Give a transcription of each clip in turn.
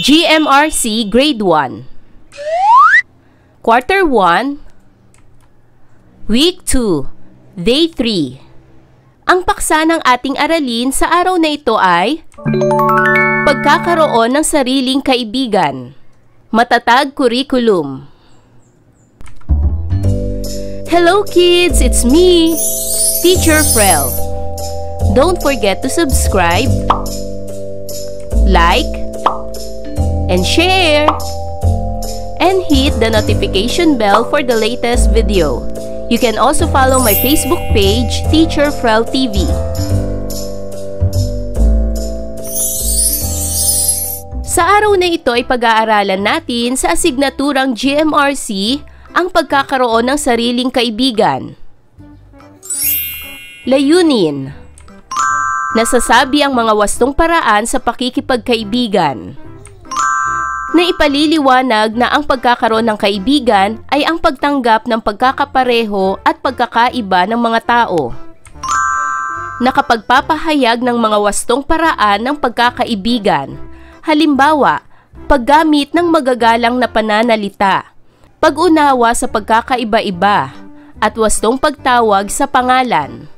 GMRC Grade 1 Quarter 1 Week 2 Day 3. Ang paksa ng ating aralin sa araw na ito ay pagkakaroon ng sariling kaibigan. Matatag curriculum. Hello kids, it's me, Teacher Frel. Don't forget to subscribe, like, and share, and hit the notification bell for the latest video. You can also follow my Facebook page, Teacher Frel TV. Sa araw na ito ay pag-aaralan natin sa asignaturang GMRC ang pagkakaroon ng sariling kaibigan. Layunin: nasasabi ang mga wastong paraan sa pakikipagkaibigan. Naipaliliwanag na ang pagkakaroon ng kaibigan ay ang pagtanggap ng pagkakapareho at pagkakaiba ng mga tao. Nakapagpapahayag ng mga wastong paraan ng pagkakaibigan. Halimbawa, paggamit ng magagalang na pananalita, pag-unawa sa pagkakaiba-iba, at wastong pagtawag sa pangalan.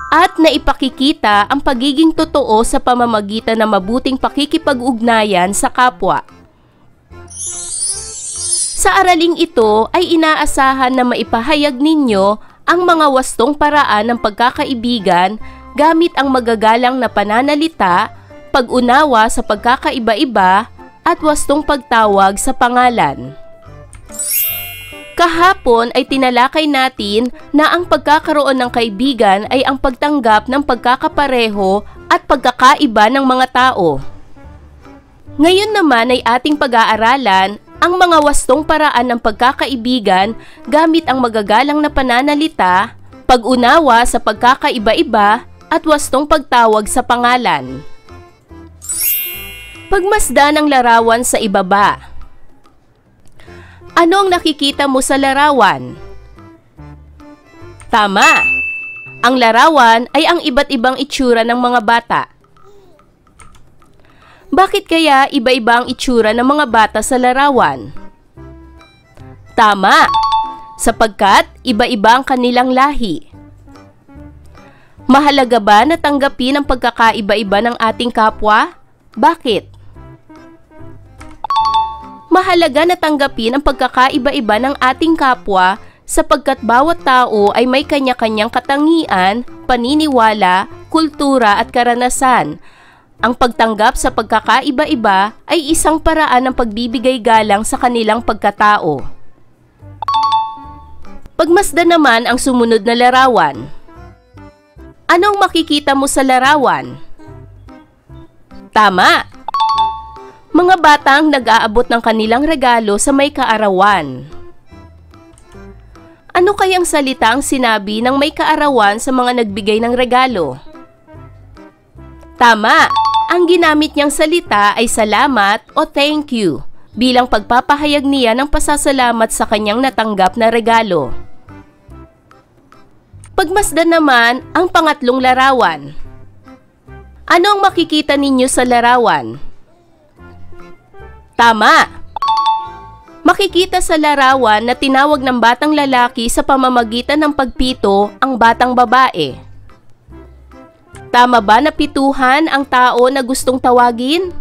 At naipakikita ang pagiging totoo sa pamamagitan ng mabuting pakikipag-ugnayan sa kapwa. Sa araling ito ay inaasahan na maipahayag ninyo ang mga wastong paraan ng pagkakaibigan gamit ang magagalang na pananalita, pag-unawa sa pagkakaiba-iba, at wastong pagtawag sa pangalan. Kahapon ay tinalakay natin na ang pagkakaroon ng kaibigan ay ang pagtanggap ng pagkakapareho at pagkakaiba ng mga tao. Ngayon naman ay ating pag-aaralan ang mga wastong paraan ng pagkakaibigan gamit ang magagalang na pananalita, pag-unawa sa pagkakaiba-iba, at wastong pagtawag sa pangalan. Pagmasdan ang larawan sa ibaba. Ano ang nakikita mo sa larawan? Tama! Ang larawan ay ang iba't ibang itsura ng mga bata. Bakit kaya iba-iba ang itsura ng mga bata sa larawan? Tama! Sapagkat iba-iba ang kanilang lahi. Mahalaga ba na tanggapin ang pagkakaiba-iba ng ating kapwa? Bakit? Mahalaga na tanggapin ang pagkakaiba-iba ng ating kapwa sapagkat bawat tao ay may kanya-kanyang katangian, paniniwala, kultura at karanasan. Ang pagtanggap sa pagkakaiba-iba ay isang paraan ng pagbibigay galang sa kanilang pagkatao. Pagmasdan naman ang sumunod na larawan. Anong makikita mo sa larawan? Tama! Mga batang nag-aabot ng kanilang regalo sa may kaarawan. Ano kayang salita ang sinabi ng may kaarawan sa mga nagbigay ng regalo? Tama! Ang ginamit niyang salita ay salamat o thank you bilang pagpapahayag niya ng pasasalamat sa kanyang natanggap na regalo. Pagmasdan naman ang pangatlong larawan. Ano ang makikita ninyo sa larawan? Tama! Makikita sa larawan na tinawag ng batang lalaki sa pamamagitan ng pagpito ang batang babae. Tama ba na pituhan ang tao na gustong tawagin?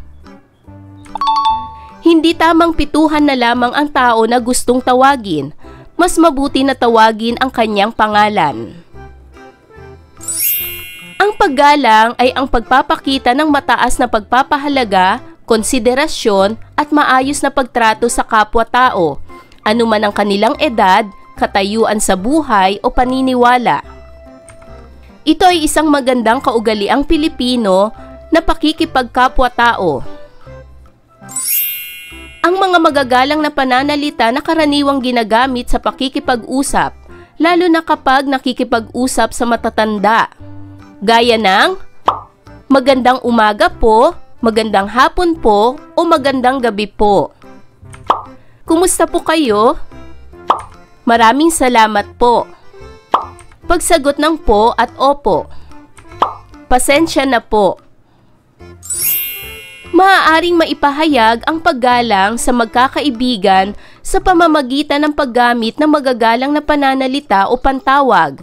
Hindi tamang pituhan na lamang ang tao na gustong tawagin. Mas mabuti na tawagin ang kanyang pangalan. Ang paggalang ay ang pagpapakita ng mataas na pagpapahalaga, konsiderasyon at maayos na pagtrato sa kapwa-tao, anuman ang kanilang edad, katayuan sa buhay o paniniwala. Ito ay isang magandang kaugaliang Pilipino na pakikipagkapwa-tao. Ang mga magagalang na pananalita na karaniwang ginagamit sa pakikipag-usap, lalo na kapag nakikipag-usap sa matatanda, gaya ng magandang umaga po, magandang hapon po, o magandang gabi po. Kumusta po kayo? Maraming salamat po. Pagsagot ng po at opo. Pasensya na po. Maaaring maipahayag ang paggalang sa magkakaibigan sa pamamagitan ng paggamit ng magagalang na pananalita o pantawag,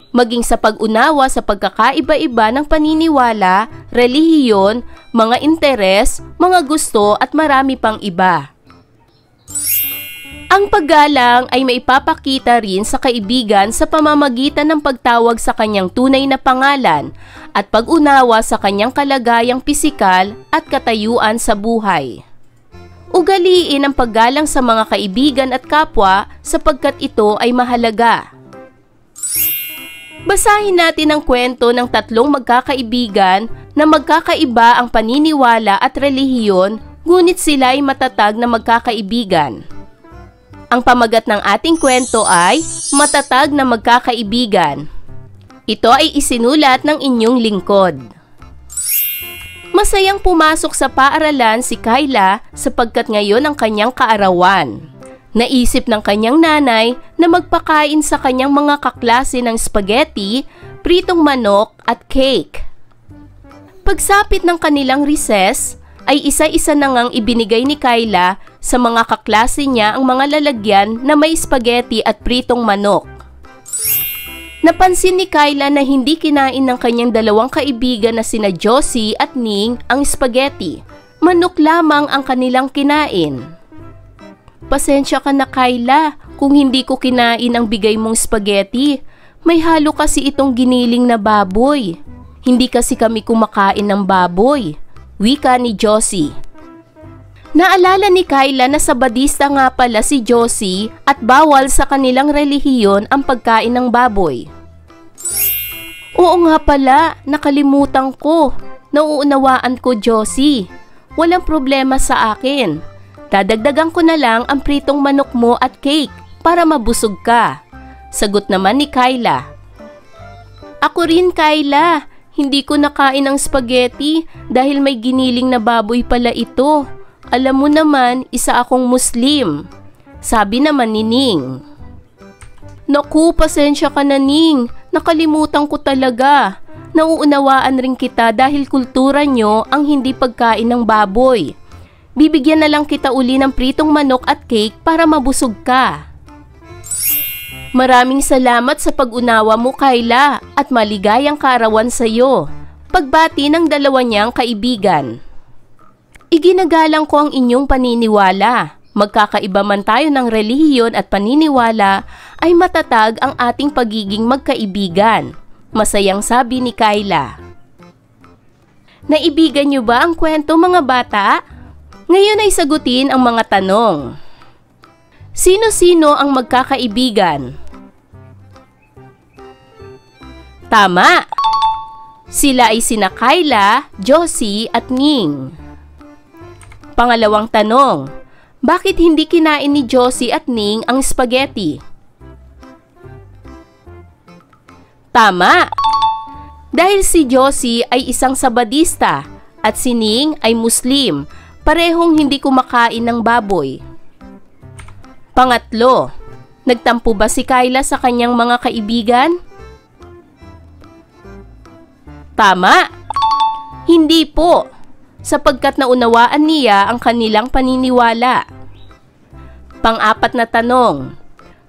maging sa pag-unawa sa pagkakaiba-iba ng paniniwala, relihiyon, mga interes, mga gusto at marami pang iba. Ang paggalang ay maipapakita rin sa kaibigan sa pamamagitan ng pagtawag sa kanyang tunay na pangalan at pag-unawa sa kanyang kalagayang pisikal at katayuan sa buhay. Ugaliin ang paggalang sa mga kaibigan at kapwa sapagkat ito ay mahalaga. Basahin natin ang kwento ng tatlong magkakaibigan na magkakaiba ang paniniwala at relihiyon, ngunit sila ay matatag na magkakaibigan. Ang pamagat ng ating kwento ay Matatag na Magkakaibigan. Ito ay isinulat ng inyong lingkod. Masayang pumasok sa paaralan si Kyla sapagkat ngayon ang kanyang kaarawan. Naisip ng kanyang nanay na magpakain sa kanyang mga kaklase ng spaghetti, pritong manok at cake. Pagsapit ng kanilang recess, ay isa-isa na ngang ibinigay ni Kyla sa mga kaklase niya ang mga lalagyan na may spaghetti at pritong manok. Napansin ni Kyla na hindi kinain ng kanyang dalawang kaibigan na sina Josie at Ning ang spaghetti. Manok lamang ang kanilang kinain. Pasensya ka na Kyla kung hindi ko kinain ang bigay mong spaghetti. May halo kasi itong giniling na baboy. Hindi kasi kami kumakain ng baboy, wika ni Josie. Naalala ni Kyla na sabadista nga pala si Josie at bawal sa kanilang relihiyon ang pagkain ng baboy. Oo nga pala, nakalimutan ko. Nauunawaan ko, Josie. Walang problema sa akin. Dadagdagan ko na lang ang pritong manok mo at cake para mabusog ka. Sagot naman ni Kyla. Ako rin, Kyla. Hindi ko nakain ang spaghetti dahil may giniling na baboy pala ito. Alam mo naman, isa akong Muslim. Sabi naman ni Ning. Naku, pasensya ka na Ning. Nakalimutan ko talaga. Nauunawaan rin kita dahil kultura nyo ang hindi pagkain ng baboy. Bibigyan na lang kita uli ng pritong manok at cake para mabusog ka. Maraming salamat sa pag-unawa mo, Kyla, at maligayang kaarawan sa iyo. Pagbati ng dalawa niyang kaibigan. Iginagalang ko ang inyong paniniwala. Magkakaiba man tayo ng relihiyon at paniniwala, ay matatag ang ating pagiging magkaibigan. Masayang sabi ni Kyla. Naibigan niyo ba ang kwento, mga bata? Ngayon ay sagutin ang mga tanong. Sino-sino ang magkakaibigan? Tama! Sila ay sina Kyla, Josie at Ning. Pangalawang tanong, bakit hindi kinain ni Josie at Ning ang spaghetti? Tama! Dahil si Josie ay isang sabadista at si Ning ay Muslim, parehong hindi kumakain ng baboy. Pangatlo, nagtampo ba si Kyla sa kanyang mga kaibigan? Tama! Hindi po, sapagkat naunawaan niya ang kanilang paniniwala. Pang-apat na tanong,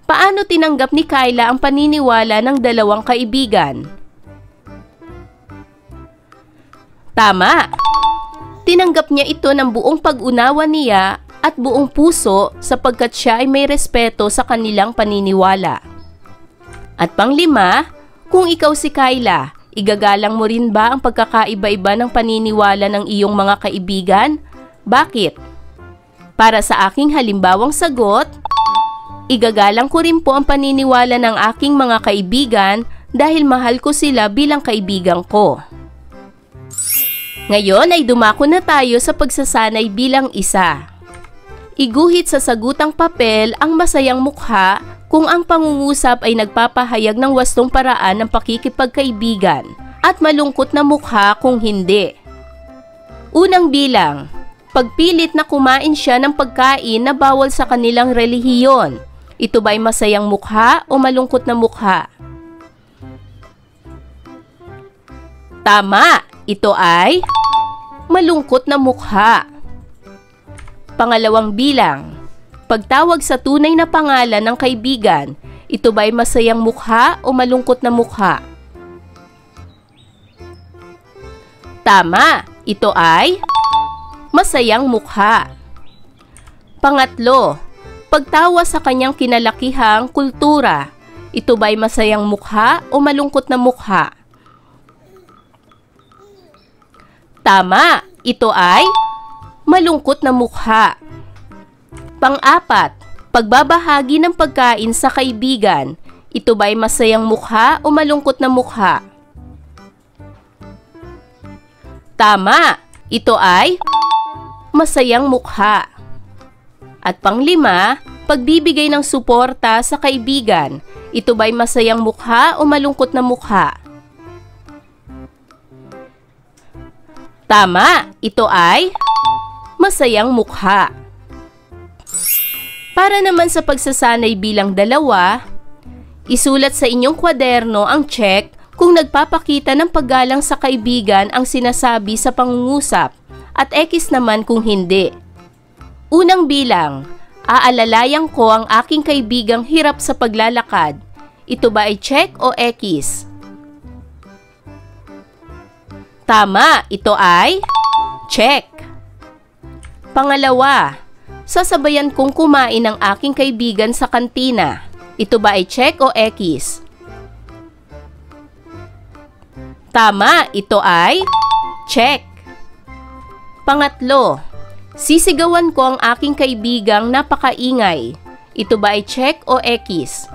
paano tinanggap ni Kyla ang paniniwala ng dalawang kaibigan? Tama! Tinanggap niya ito ng buong pag-unawa niya at buong puso sapagkat siya ay may respeto sa kanilang paniniwala. At panglima, kung ikaw si Kyla, igagalang mo rin ba ang pagkakaiba-iba ng paniniwala ng iyong mga kaibigan? Bakit? Para sa aking halimbawang sagot, igagalang ko rin po ang paniniwala ng aking mga kaibigan dahil mahal ko sila bilang kaibigan ko. Ngayon ay dumako na tayo sa pagsasanay bilang isa. Iguhit sa sagutang papel ang masayang mukha kung ang pangungusap ay nagpapahayag ng wastong paraan ng pakikipagkaibigan at malungkot na mukha kung hindi. Unang bilang, pagpilit na kumain siya ng pagkain na bawal sa kanilang relihiyon. Ito ba'y masayang mukha o malungkot na mukha? Tama! Ito ay malungkot na mukha. Pangalawang bilang, pagtawag sa tunay na pangalan ng kaibigan, ito ba'y masayang mukha o malungkot na mukha? Tama, ito ay masayang mukha. Pangatlo, pagtawa sa kanyang kinalakihang kultura, ito ba'y masayang mukha o malungkot na mukha? Tama, ito ay malungkot na mukha. Pang-apat, pagbabahagi ng pagkain sa kaibigan, ito ba'y masayang mukha o malungkot na mukha? Tama, ito ay masayang mukha. At pang-lima, pagbibigay ng suporta sa kaibigan, ito ba'y masayang mukha o malungkot na mukha? Tama, ito ay masayang mukha. Para naman sa pagsasanay bilang 2, isulat sa inyong kwaderno ang check kung nagpapakita ng paggalang sa kaibigan ang sinasabi sa pangungusap at X naman kung hindi. Unang bilang, aalalayan ko ang aking kaibigang hirap sa paglalakad. Ito ba ay check o X? Tama, ito ay check. Pangalawa, sasabayan kong kumain ng aking kaibigan sa kantina. Ito ba ay check o X? Tama, ito ay check. Pangatlo, sisigawan ko ang aking kaibigang napakaingay. Ito ba ay check o X?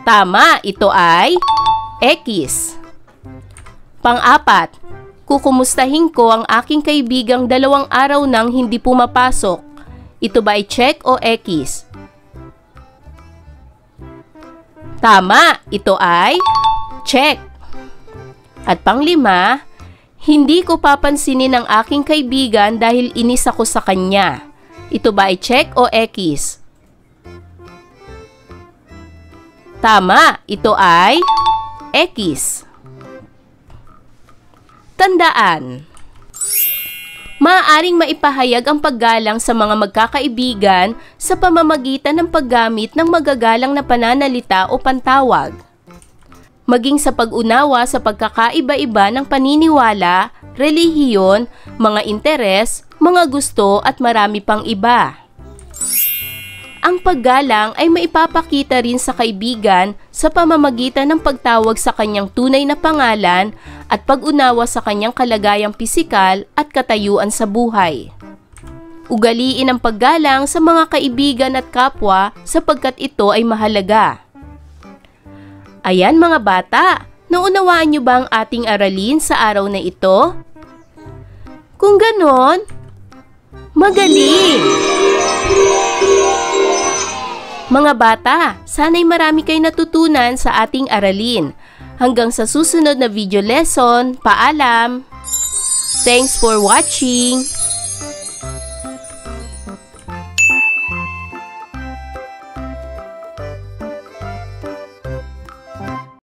Tama, ito ay X. Pang-apat, kukumustahin ko ang aking kaibigang 2 araw nang hindi pumapasok. Ito ba ay check o X? Tama, ito ay check. At pang-5, hindi ko papansinin ang aking kaibigan dahil inis ako sa kanya. Ito ba ay check o X? Tama, ito ay X. Tandaan, maaaring maipahayag ang paggalang sa mga magkakaibigan sa pamamagitan ng paggamit ng magagalang na pananalita o pantawag. Maging sa pag-unawa sa pagkakaiba-iba ng paniniwala, relihiyon, mga interes, mga gusto at marami pang iba. Ang paggalang ay maipapakita rin sa kaibigan sa pamamagitan ng pagtawag sa kanyang tunay na pangalan at pag-unawa sa kanyang kalagayang pisikal at katayuan sa buhay. Ugaliin ang paggalang sa mga kaibigan at kapwa sapagkat ito ay mahalaga. Ayan mga bata, naunawaan niyo ba ang ating aralin sa araw na ito? Kung ganon, magaling! Mga bata, sana'y marami kayo natutunan sa ating aralin. Hanggang sa susunod na video lesson, paalam! Thanks for watching!